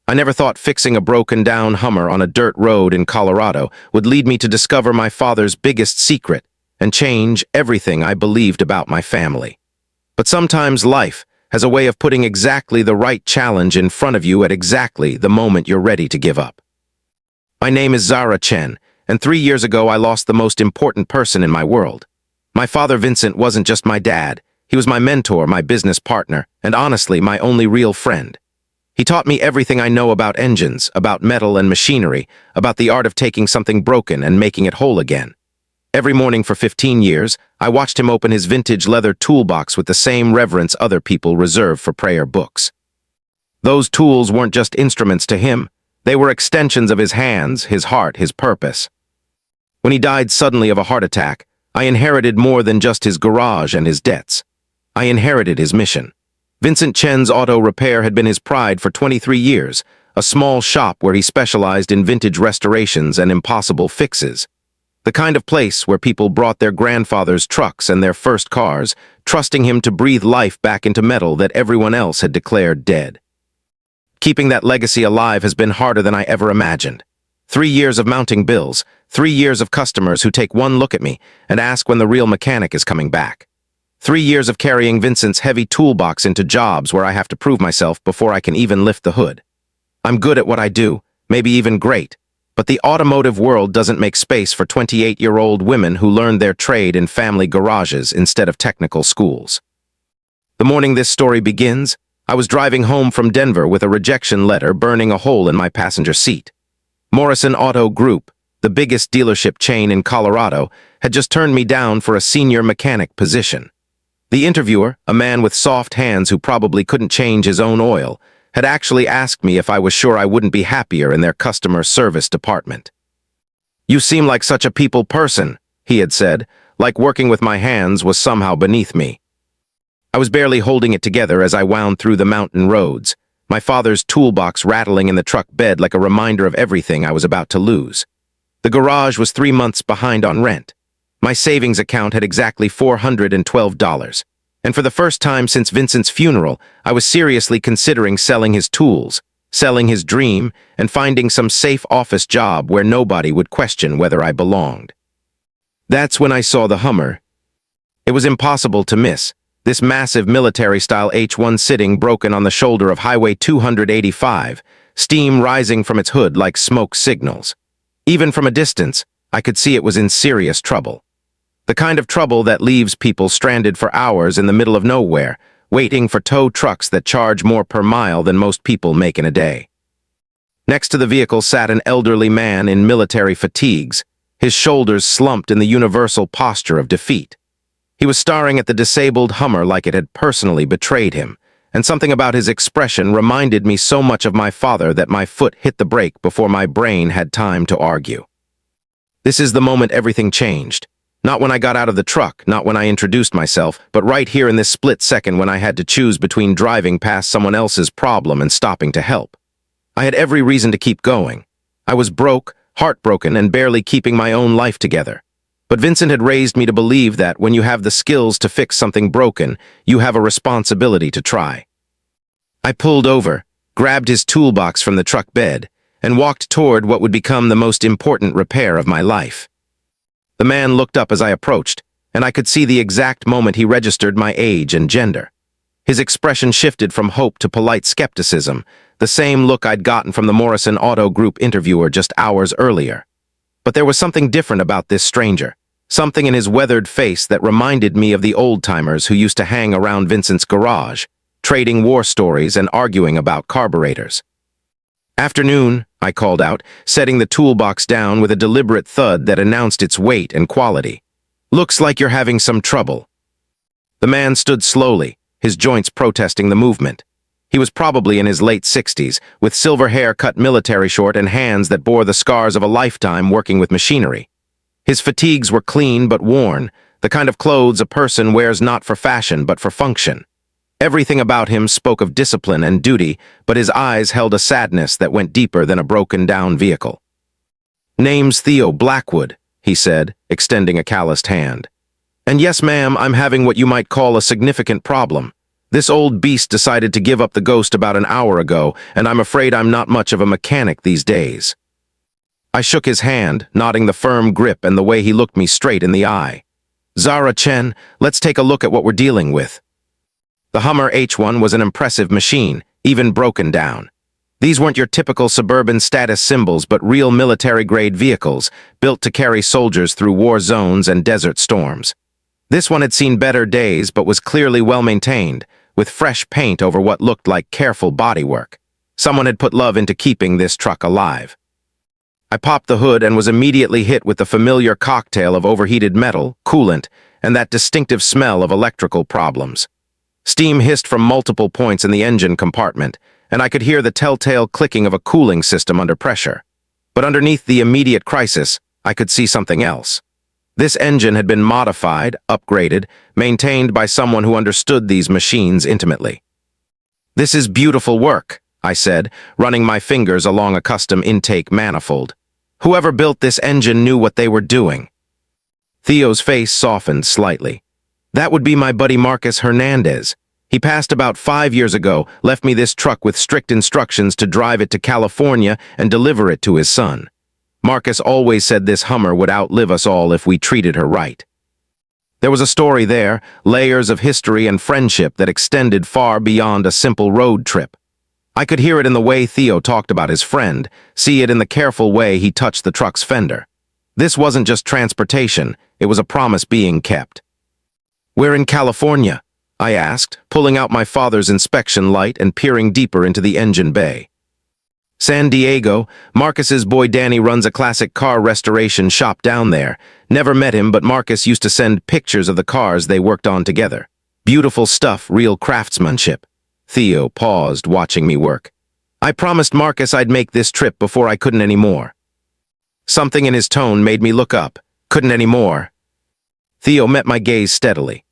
I never thought fixing a broken-down Hummer on a dirt road in Colorado would lead me to discover my father's biggest secret and change everything I believed about my family. But sometimes life has a way of putting exactly the right challenge in front of you at exactly the moment you're ready to give up. My name is Zara Chen, and 3 years ago I lost the most important person in my world. My father Vincent wasn't just my dad. He was my mentor, my business partner, and honestly, my only real friend. He taught me everything I know about engines, about metal and machinery, about the art of taking something broken and making it whole again. Every morning for 15 years, I watched him open his vintage leather toolbox with the same reverence other people reserve for prayer books. Those tools weren't just instruments to him. They were extensions of his hands, his heart, his purpose. When he died suddenly of a heart attack, I inherited more than just his garage and his debts. I inherited his mission. Vincent Chen's Auto Repair had been his pride for 23 years, a small shop where he specialized in vintage restorations and impossible fixes. The kind of place where people brought their grandfather's trucks and their first cars, trusting him to breathe life back into metal that everyone else had declared dead. Keeping that legacy alive has been harder than I ever imagined. 3 years of mounting bills, 3 years of customers who take one look at me and ask when the real mechanic is coming back. 3 years of carrying Vincent's heavy toolbox into jobs where I have to prove myself before I can even lift the hood. I'm good at what I do, maybe even great, but the automotive world doesn't make space for 28-year-old women who learned their trade in family garages instead of technical schools. The morning this story begins, I was driving home from Denver with a rejection letter burning a hole in my passenger seat. Morrison Auto Group, the biggest dealership chain in Colorado, had just turned me down for a senior mechanic position. The interviewer, a man with soft hands who probably couldn't change his own oil, had actually asked me if I was sure I wouldn't be happier in their customer service department. "You seem like such a people person," he had said, like working with my hands was somehow beneath me. I was barely holding it together as I wound through the mountain roads, my father's toolbox rattling in the truck bed like a reminder of everything I was about to lose. The garage was 3 months behind on rent. My savings account had exactly $412, and for the first time since Vincent's funeral, I was seriously considering selling his tools, selling his dream, and finding some safe office job where nobody would question whether I belonged. That's when I saw the Hummer. It was impossible to miss, this massive military-style H1 sitting broken on the shoulder of Highway 285, steam rising from its hood like smoke signals. Even from a distance, I could see it was in serious trouble. The kind of trouble that leaves people stranded for hours in the middle of nowhere, waiting for tow trucks that charge more per mile than most people make in a day. Next to the vehicle sat an elderly man in military fatigues, his shoulders slumped in the universal posture of defeat. He was staring at the disabled Hummer like it had personally betrayed him, and something about his expression reminded me so much of my father that my foot hit the brake before my brain had time to argue. This is the moment everything changed. Not when I got out of the truck, not when I introduced myself, but right here in this split second when I had to choose between driving past someone else's problem and stopping to help. I had every reason to keep going. I was broke, heartbroken, and barely keeping my own life together. But Vincent had raised me to believe that when you have the skills to fix something broken, you have a responsibility to try. I pulled over, grabbed his toolbox from the truck bed, and walked toward what would become the most important repair of my life. The man looked up as I approached, and I could see the exact moment he registered my age and gender. His expression shifted from hope to polite skepticism, the same look I'd gotten from the Morrison Auto Group interviewer just hours earlier. But there was something different about this stranger, something in his weathered face that reminded me of the old-timers who used to hang around Vincent's garage, trading war stories and arguing about carburetors. "Afternoon," I called out, setting the toolbox down with a deliberate thud that announced its weight and quality. "Looks like you're having some trouble." The man stood slowly, his joints protesting the movement. He was probably in his late 60s, with silver hair cut military short and hands that bore the scars of a lifetime working with machinery. His fatigues were clean but worn, the kind of clothes a person wears not for fashion but for function. Everything about him spoke of discipline and duty, but his eyes held a sadness that went deeper than a broken-down vehicle. "Name's Theo Blackwood," he said, extending a calloused hand. "And yes, ma'am, I'm having what you might call a significant problem. This old beast decided to give up the ghost about an hour ago, and I'm afraid I'm not much of a mechanic these days." I shook his hand, nodding the firm grip and the way he looked me straight in the eye. "Zara Chen, let's take a look at what we're dealing with." The Hummer H1 was an impressive machine, even broken down. These weren't your typical suburban status symbols, but real military-grade vehicles, built to carry soldiers through war zones and desert storms. This one had seen better days, but was clearly well-maintained, with fresh paint over what looked like careful bodywork. Someone had put love into keeping this truck alive. I popped the hood and was immediately hit with the familiar cocktail of overheated metal, coolant, and that distinctive smell of electrical problems. Steam hissed from multiple points in the engine compartment, and I could hear the telltale clicking of a cooling system under pressure. But underneath the immediate crisis, I could see something else. This engine had been modified, upgraded, maintained by someone who understood these machines intimately. "This is beautiful work," I said, running my fingers along a custom intake manifold. "Whoever built this engine knew what they were doing." Theo's face softened slightly. "That would be my buddy Marcus Hernandez. He passed about 5 years ago, left me this truck with strict instructions to drive it to California and deliver it to his son. Marcus always said this Hummer would outlive us all if we treated her right." There was a story there, layers of history and friendship that extended far beyond a simple road trip. I could hear it in the way Theo talked about his friend, see it in the careful way he touched the truck's fender. This wasn't just transportation, it was a promise being kept. "Where in California?" I asked, pulling out my father's inspection light and peering deeper into the engine bay. "San Diego. Marcus's boy Danny runs a classic car restoration shop down there. Never met him, but Marcus used to send pictures of the cars they worked on together. Beautiful stuff, real craftsmanship." Theo paused, watching me work. "I promised Marcus I'd make this trip before I couldn't anymore." Something in his tone made me look up. "Couldn't anymore?" Theo met my gaze steadily.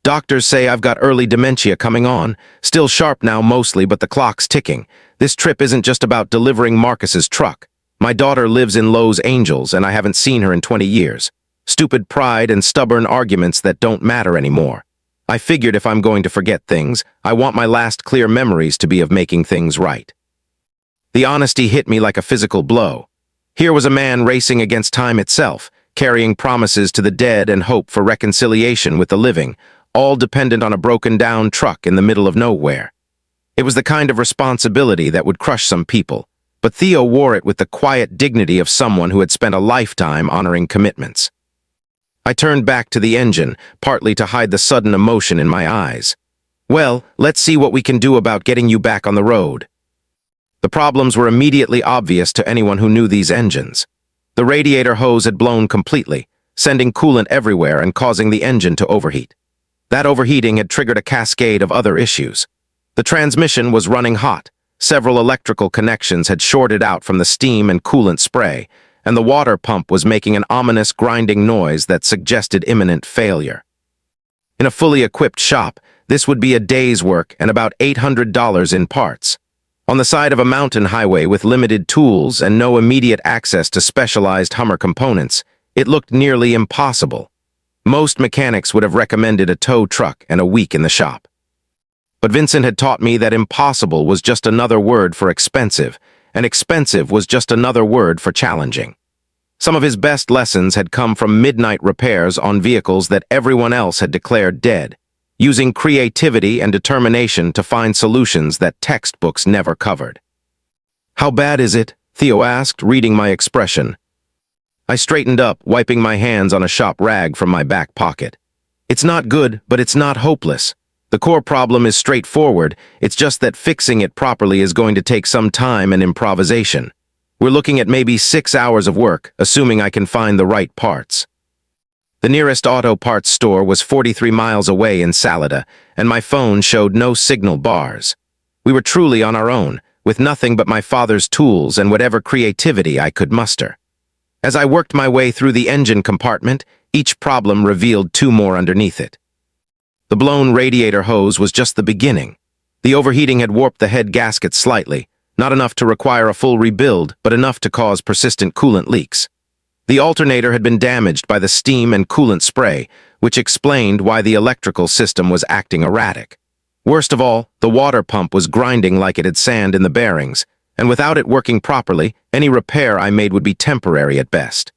"Doctors say I've got early dementia coming on. Still sharp now mostly, but the clock's ticking. This trip isn't just about delivering Marcus's truck. My daughter lives in Los Angeles, and I haven't seen her in 20 years. Stupid pride and stubborn arguments that don't matter anymore. I figured if I'm going to forget things, I want my last clear memories to be of making things right." The honesty hit me like a physical blow. Here was a man racing against time itself, carrying promises to the dead and hope for reconciliation with the living, all dependent on a broken-down truck in the middle of nowhere. It was the kind of responsibility that would crush some people, but Theo wore it with the quiet dignity of someone who had spent a lifetime honoring commitments. I turned back to the engine, partly to hide the sudden emotion in my eyes. "Well, let's see what we can do about getting you back on the road." The problems were immediately obvious to anyone who knew these engines. The radiator hose had blown completely, sending coolant everywhere and causing the engine to overheat. That overheating had triggered a cascade of other issues. The transmission was running hot, several electrical connections had shorted out from the steam and coolant spray, and the water pump was making an ominous grinding noise that suggested imminent failure. In a fully equipped shop, this would be a day's work and about $800 in parts. On the side of a mountain highway with limited tools and no immediate access to specialized Hummer components, it looked nearly impossible. Most mechanics would have recommended a tow truck and a week in the shop. But Vincent had taught me that impossible was just another word for expensive, and expensive was just another word for challenging. Some of his best lessons had come from midnight repairs on vehicles that everyone else had declared dead, using creativity and determination to find solutions that textbooks never covered. "How bad is it?" Theo asked, reading my expression. I straightened up, wiping my hands on a shop rag from my back pocket. "It's not good, but it's not hopeless. The core problem is straightforward, it's just that fixing it properly is going to take some time and improvisation. We're looking at maybe 6 hours of work, assuming I can find the right parts." The nearest auto parts store was 43 miles away in Salida, and my phone showed no signal bars. We were truly on our own, with nothing but my father's tools and whatever creativity I could muster. As I worked my way through the engine compartment, each problem revealed 2 more underneath it. The blown radiator hose was just the beginning. The overheating had warped the head gasket slightly, not enough to require a full rebuild, but enough to cause persistent coolant leaks. The alternator had been damaged by the steam and coolant spray, which explained why the electrical system was acting erratic. Worst of all, the water pump was grinding like it had sand in the bearings, and without it working properly, any repair I made would be temporary at best.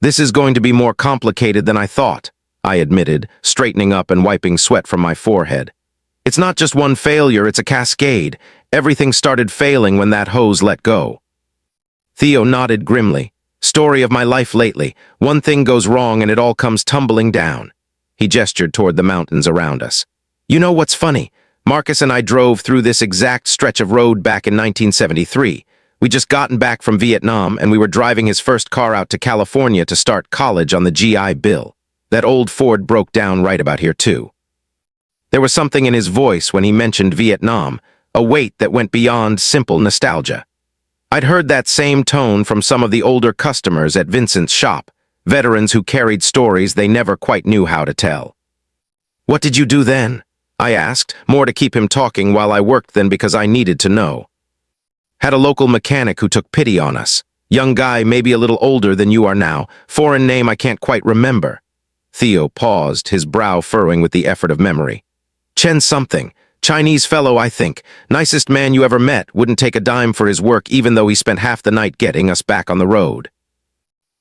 This is going to be more complicated than I thought, I admitted, straightening up and wiping sweat from my forehead. It's not just one failure, it's a cascade. Everything started failing when that hose let go. Theo nodded grimly. Story of my life lately. One thing goes wrong and it all comes tumbling down. He gestured toward the mountains around us. You know what's funny? Marcus and I drove through this exact stretch of road back in 1973. We'd just gotten back from Vietnam and we were driving his first car out to California to start college on the GI Bill. That old Ford broke down right about here too. There was something in his voice when he mentioned Vietnam, a weight that went beyond simple nostalgia. I'd heard that same tone from some of the older customers at Vincent's shop, veterans who carried stories they never quite knew how to tell. What did you do then? I asked, more to keep him talking while I worked than because I needed to know. Had a local mechanic who took pity on us. Young guy, maybe a little older than you are now, foreign name I can't quite remember. Theo paused, his brow furrowing with the effort of memory. Chen something. Chinese fellow, I think. Nicest man you ever met, wouldn't take a dime for his work even though he spent half the night getting us back on the road.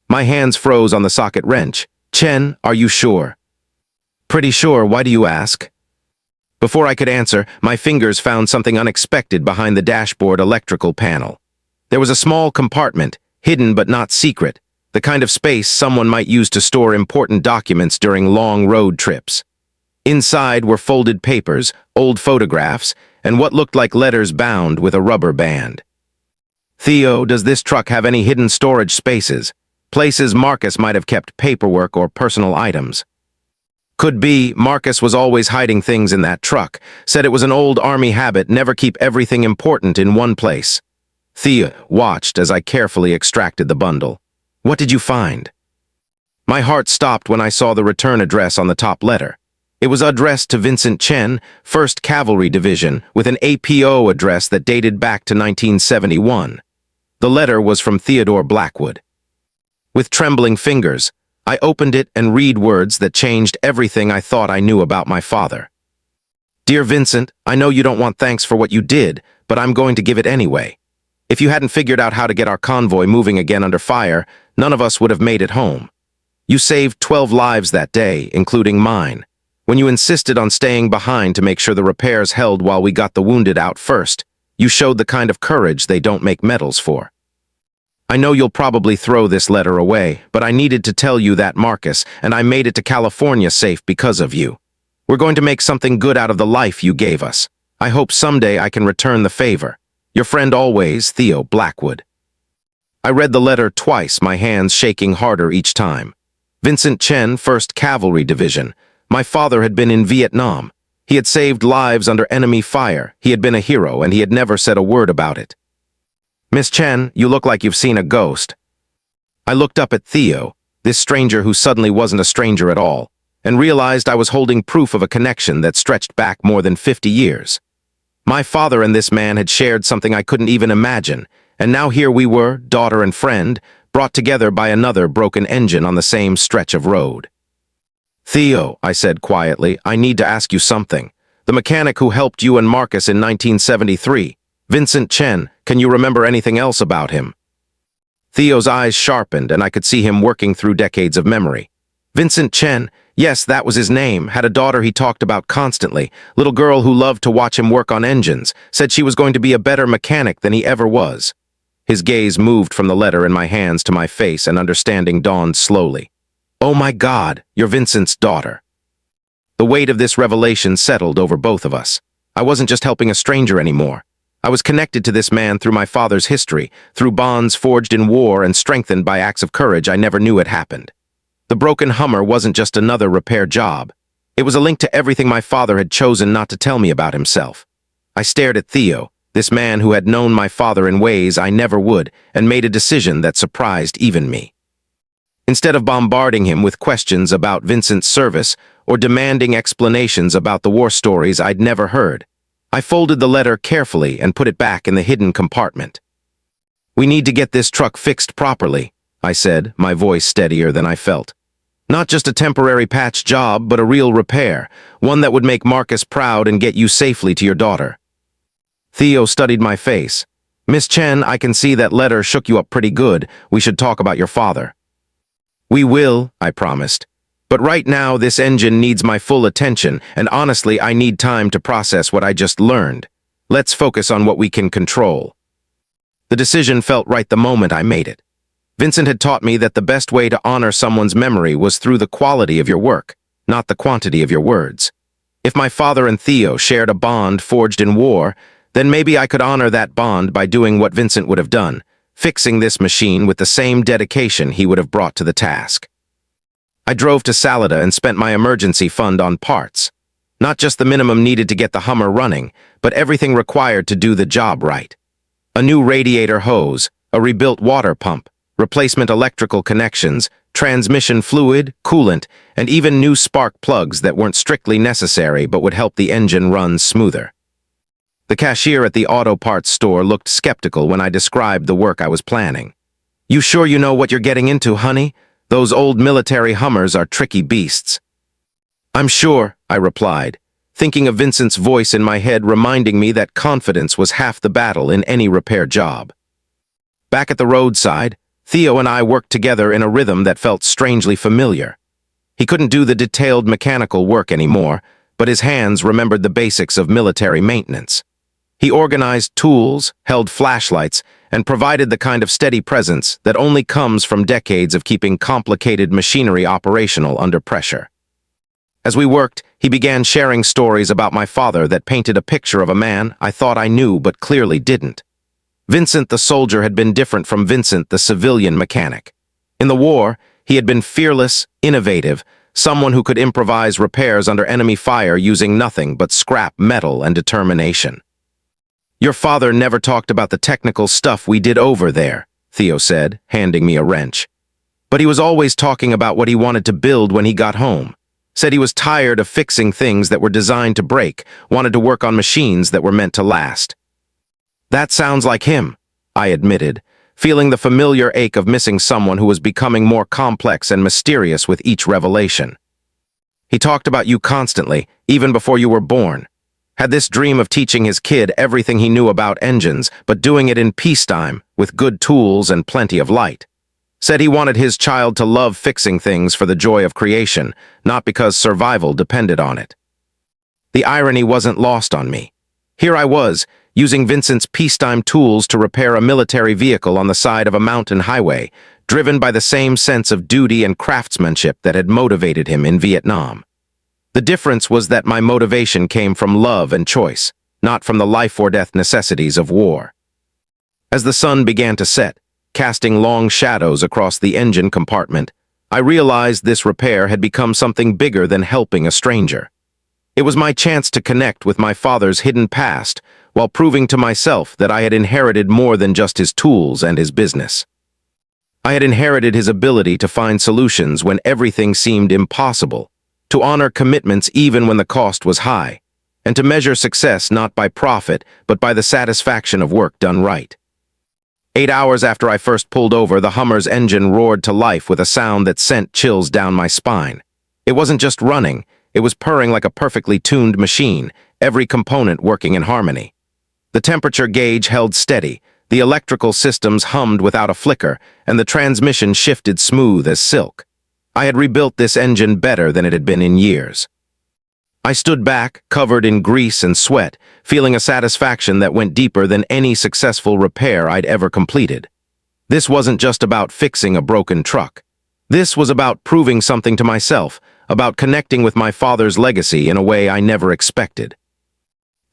My hands froze on the socket wrench. Chen, are you sure? Pretty sure, why do you ask? Before I could answer, my fingers found something unexpected behind the dashboard electrical panel. There was a small compartment, hidden but not secret, the kind of space someone might use to store important documents during long road trips. Inside were folded papers, old photographs, and what looked like letters bound with a rubber band. Theo, does this truck have any hidden storage spaces? Places Marcus might have kept paperwork or personal items. Could be, Marcus was always hiding things in that truck, said it was an old army habit, never keep everything important in one place. Theo watched as I carefully extracted the bundle. What did you find? My heart stopped when I saw the return address on the top letter. It was addressed to Vincent Chen, 1st Cavalry Division, with an APO address that dated back to 1971. The letter was from Theodore Blackwood. With trembling fingers, I opened it and read words that changed everything I thought I knew about my father. Dear Vincent, I know you don't want thanks for what you did, but I'm going to give it anyway. If you hadn't figured out how to get our convoy moving again under fire, none of us would have made it home. You saved 12 lives that day, including mine. When you insisted on staying behind to make sure the repairs held while we got the wounded out first, you showed the kind of courage they don't make medals for. I know you'll probably throw this letter away, but I needed to tell you that, Marcus, and I made it to California safe because of you. We're going to make something good out of the life you gave us. I hope someday I can return the favor. Your friend always, Theo Blackwood. I read the letter twice, my hands shaking harder each time. Vincent Chen, 1st Cavalry Division. My father had been in Vietnam. He had saved lives under enemy fire. He had been a hero, and he had never said a word about it. Miss Chen, you look like you've seen a ghost. I looked up at Theo, this stranger who suddenly wasn't a stranger at all, and realized I was holding proof of a connection that stretched back more than 50 years. My father and this man had shared something I couldn't even imagine, and now here we were, daughter and friend, brought together by another broken engine on the same stretch of road. Theo, I said quietly, I need to ask you something. The mechanic who helped you and Marcus in 1973, Vincent Chen, can you remember anything else about him? Theo's eyes sharpened, and I could see him working through decades of memory. Vincent Chen, yes, that was his name, had a daughter he talked about constantly, little girl who loved to watch him work on engines, said she was going to be a better mechanic than he ever was. His gaze moved from the letter in my hands to my face, and understanding dawned slowly. Oh my God, you're Vincent's daughter. The weight of this revelation settled over both of us. I wasn't just helping a stranger anymore. I was connected to this man through my father's history, through bonds forged in war and strengthened by acts of courage I never knew had happened. The broken Hummer wasn't just another repair job. It was a link to everything my father had chosen not to tell me about himself. I stared at Theo, this man who had known my father in ways I never would, and made a decision that surprised even me. Instead of bombarding him with questions about Vincent's service or demanding explanations about the war stories I'd never heard, I folded the letter carefully and put it back in the hidden compartment. We need to get this truck fixed properly, I said, my voice steadier than I felt. Not just a temporary patch job, but a real repair, one that would make Marcus proud and get you safely to your daughter. Theo studied my face. Miss Chen, I can see that letter shook you up pretty good. We should talk about your father. We will, I promised. But right now, this engine needs my full attention, and honestly, I need time to process what I just learned. Let's focus on what we can control. The decision felt right the moment I made it. Vincent had taught me that the best way to honor someone's memory was through the quality of your work, not the quantity of your words. If my father and Theo shared a bond forged in war, then maybe I could honor that bond by doing what Vincent would have done, fixing this machine with the same dedication he would have brought to the task. I drove to Salida and spent my emergency fund on parts. Not just the minimum needed to get the Hummer running, but everything required to do the job right. A new radiator hose, a rebuilt water pump, replacement electrical connections, transmission fluid, coolant, and even new spark plugs that weren't strictly necessary but would help the engine run smoother. The cashier at the auto parts store looked skeptical when I described the work I was planning. "You sure you know what you're getting into, honey? Those old military Hummers are tricky beasts." "I'm sure," I replied, thinking of Vincent's voice in my head reminding me that confidence was half the battle in any repair job. Back at the roadside, Theo and I worked together in a rhythm that felt strangely familiar. He couldn't do the detailed mechanical work anymore, but his hands remembered the basics of military maintenance. He organized tools, held flashlights, and provided the kind of steady presence that only comes from decades of keeping complicated machinery operational under pressure. As we worked, he began sharing stories about my father that painted a picture of a man I thought I knew but clearly didn't. Vincent the soldier had been different from Vincent the civilian mechanic. In the war, he had been fearless, innovative, someone who could improvise repairs under enemy fire using nothing but scrap metal and determination. "Your father never talked about the technical stuff we did over there," Theo said, handing me a wrench. "But he was always talking about what he wanted to build when he got home. Said he was tired of fixing things that were designed to break, wanted to work on machines that were meant to last." "That sounds like him," I admitted, feeling the familiar ache of missing someone who was becoming more complex and mysterious with each revelation. "He talked about you constantly, even before you were born. Had this dream of teaching his kid everything he knew about engines, but doing it in peacetime, with good tools and plenty of light. Said he wanted his child to love fixing things for the joy of creation, not because survival depended on it." The irony wasn't lost on me. Here I was, using Vincent's peacetime tools to repair a military vehicle on the side of a mountain highway, driven by the same sense of duty and craftsmanship that had motivated him in Vietnam. The difference was that my motivation came from love and choice, not from the life-or-death necessities of war. As the sun began to set, casting long shadows across the engine compartment, I realized this repair had become something bigger than helping a stranger. It was my chance to connect with my father's hidden past, while proving to myself that I had inherited more than just his tools and his business. I had inherited his ability to find solutions when everything seemed impossible, to honor commitments even when the cost was high, and to measure success not by profit, but by the satisfaction of work done right. 8 hours after I first pulled over, the Hummer's engine roared to life with a sound that sent chills down my spine. It wasn't just running, it was purring like a perfectly tuned machine, every component working in harmony. The temperature gauge held steady, the electrical systems hummed without a flicker, and the transmission shifted smooth as silk. I had rebuilt this engine better than it had been in years. I stood back, covered in grease and sweat, feeling a satisfaction that went deeper than any successful repair I'd ever completed. This wasn't just about fixing a broken truck. This was about proving something to myself, about connecting with my father's legacy in a way I never expected.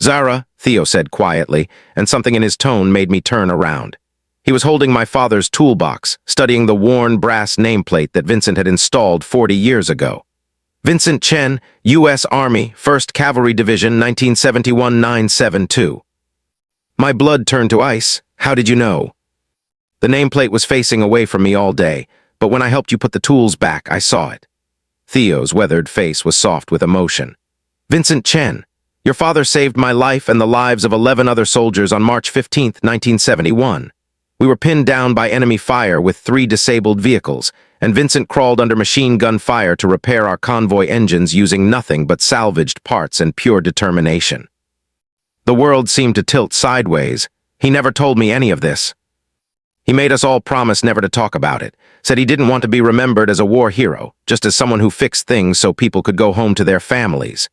"Zara," Theo said quietly, and something in his tone made me turn around. He was holding my father's toolbox, studying the worn brass nameplate that Vincent had installed 40 years ago. "Vincent Chen, U.S. Army, 1st Cavalry Division, 1971-972. My blood turned to ice. "How did you know?" "The nameplate was facing away from me all day, but when I helped you put the tools back, I saw it." Theo's weathered face was soft with emotion. "Vincent Chen, your father saved my life and the lives of 11 other soldiers on March 15, 1971. We were pinned down by enemy fire with 3 disabled vehicles, and Vincent crawled under machine gun fire to repair our convoy engines using nothing but salvaged parts and pure determination. The world seemed to tilt sideways. He never told me any of this. He made us all promise never to talk about it, said he didn't want to be remembered as a war hero, just as someone who fixed things so people could go home to their families.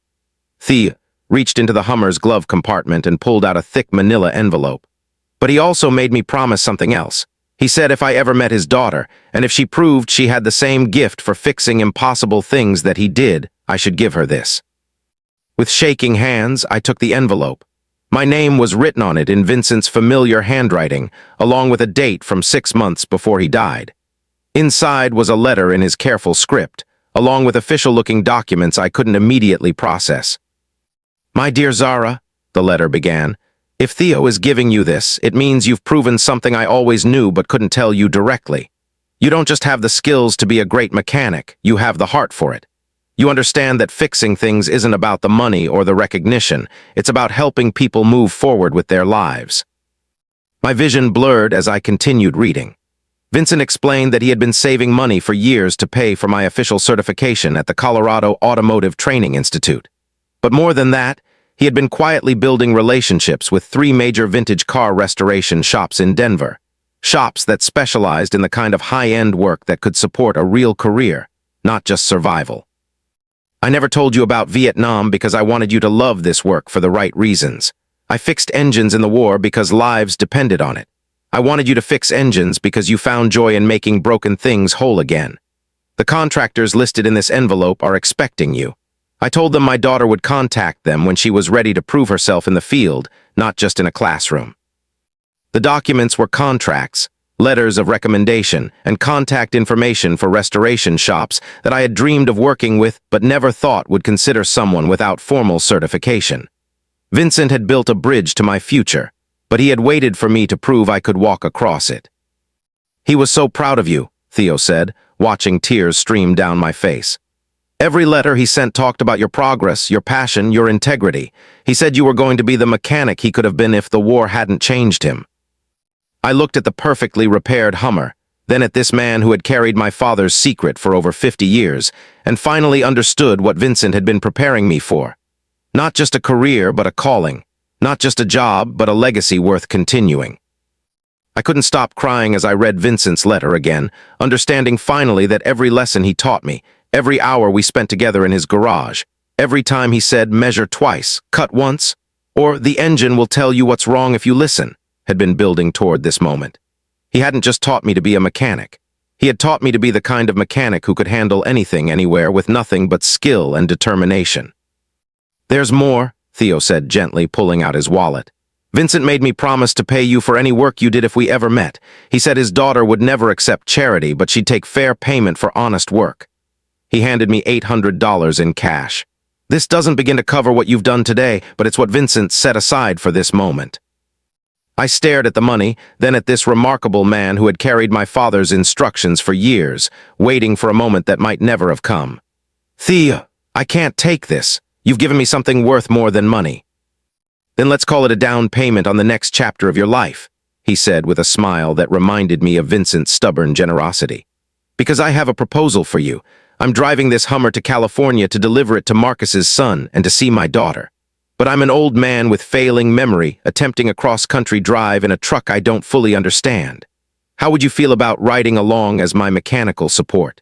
Thea reached into the Hummer's glove compartment and pulled out a thick manila envelope. But he also made me promise something else. He said if I ever met his daughter, and if she proved she had the same gift for fixing impossible things that he did, I should give her this. With shaking hands, I took the envelope. My name was written on it in Vincent's familiar handwriting, along with a date from 6 months before he died. Inside was a letter in his careful script, along with official-looking documents I couldn't immediately process. "My dear Zara," the letter began, "if Theo is giving you this, it means you've proven something I always knew but couldn't tell you directly. You don't just have the skills to be a great mechanic, you have the heart for it. You understand that fixing things isn't about the money or the recognition, it's about helping people move forward with their lives." My vision blurred as I continued reading. Vincent explained that he had been saving money for years to pay for my official certification at the Colorado Automotive Training Institute. But more than that, he had been quietly building relationships with 3 major vintage car restoration shops in Denver, shops that specialized in the kind of high-end work that could support a real career, not just survival. "I never told you about Vietnam because I wanted you to love this work for the right reasons. I fixed engines in the war because lives depended on it. I wanted you to fix engines because you found joy in making broken things whole again. The contractors listed in this envelope are expecting you. I told them my daughter would contact them when she was ready to prove herself in the field, not just in a classroom." The documents were contracts, letters of recommendation, and contact information for restoration shops that I had dreamed of working with but never thought would consider someone without formal certification. Vincent had built a bridge to my future, but he had waited for me to prove I could walk across it. "He was so proud of you," Theo said, watching tears stream down my face. "Every letter he sent talked about your progress, your passion, your integrity. He said you were going to be the mechanic he could have been if the war hadn't changed him." I looked at the perfectly repaired Hummer, then at this man who had carried my father's secret for over 50 years, and finally understood what Vincent had been preparing me for. Not just a career, but a calling. Not just a job, but a legacy worth continuing. I couldn't stop crying as I read Vincent's letter again, understanding finally that every lesson he taught me, every hour we spent together in his garage, every time he said, "Measure twice, cut once," or "The engine will tell you what's wrong if you listen," had been building toward this moment. He hadn't just taught me to be a mechanic. He had taught me to be the kind of mechanic who could handle anything anywhere with nothing but skill and determination. "There's more," Theo said gently, pulling out his wallet. "Vincent made me promise to pay you for any work you did if we ever met. He said his daughter would never accept charity, but she'd take fair payment for honest work." He handed me $800 in cash. "This doesn't begin to cover what you've done today, but it's what Vincent set aside for this moment." I stared at the money, then at this remarkable man who had carried my father's instructions for years, waiting for a moment that might never have come. "Thea, I can't take this. You've given me something worth more than money." "Then let's call it a down payment on the next chapter of your life," he said with a smile that reminded me of Vincent's stubborn generosity. "Because I have a proposal for you. I'm driving this Hummer to California to deliver it to Marcus's son and to see my daughter. But I'm an old man with failing memory, attempting a cross-country drive in a truck I don't fully understand. How would you feel about riding along as my mechanical support?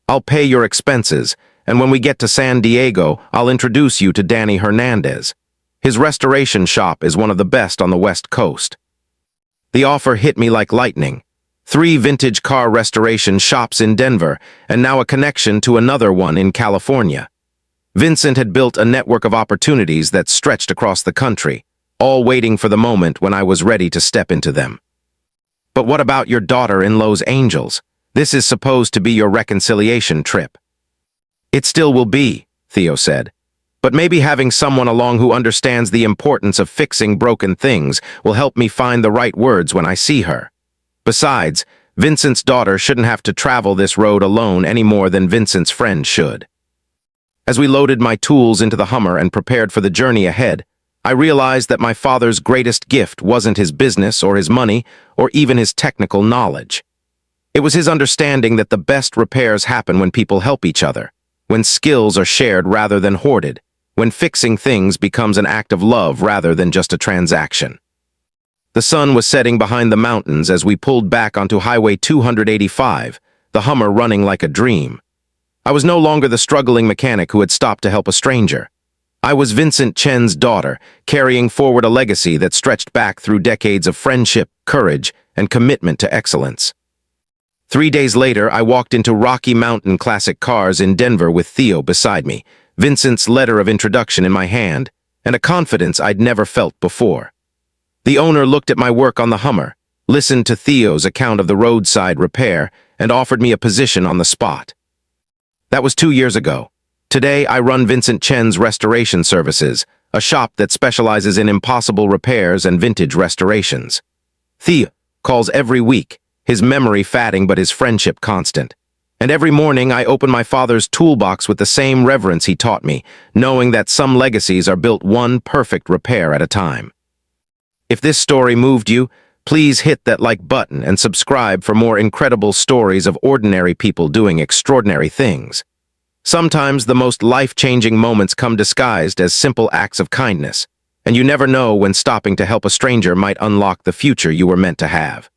I'll pay your expenses, and when we get to San Diego, I'll introduce you to Danny Hernandez. His restoration shop is one of the best on the West Coast." The offer hit me like lightning. 3 vintage car restoration shops in Denver, and now a connection to another one in California. Vincent had built a network of opportunities that stretched across the country, all waiting for the moment when I was ready to step into them. "But what about your daughter in Los Angeles? This is supposed to be your reconciliation trip." "It still will be," Theo said. "But maybe having someone along who understands the importance of fixing broken things will help me find the right words when I see her. Besides, Vincent's daughter shouldn't have to travel this road alone any more than Vincent's friend should." As we loaded my tools into the Hummer and prepared for the journey ahead, I realized that my father's greatest gift wasn't his business or his money or even his technical knowledge. It was his understanding that the best repairs happen when people help each other, when skills are shared rather than hoarded, when fixing things becomes an act of love rather than just a transaction. The sun was setting behind the mountains as we pulled back onto Highway 285, the Hummer running like a dream. I was no longer the struggling mechanic who had stopped to help a stranger. I was Vincent Chen's daughter, carrying forward a legacy that stretched back through decades of friendship, courage, and commitment to excellence. 3 days later, I walked into Rocky Mountain Classic Cars in Denver with Theo beside me, Vincent's letter of introduction in my hand, and a confidence I'd never felt before. The owner looked at my work on the Hummer, listened to Theo's account of the roadside repair, and offered me a position on the spot. That was 2 years ago. Today, I run Vincent Chen's Restoration Services, a shop that specializes in impossible repairs and vintage restorations. Theo calls every week, his memory fatting but his friendship constant. And every morning, I open my father's toolbox with the same reverence he taught me, knowing that some legacies are built one perfect repair at a time. If this story moved you, please hit that like button and subscribe for more incredible stories of ordinary people doing extraordinary things. Sometimes the most life-changing moments come disguised as simple acts of kindness, and you never know when stopping to help a stranger might unlock the future you were meant to have.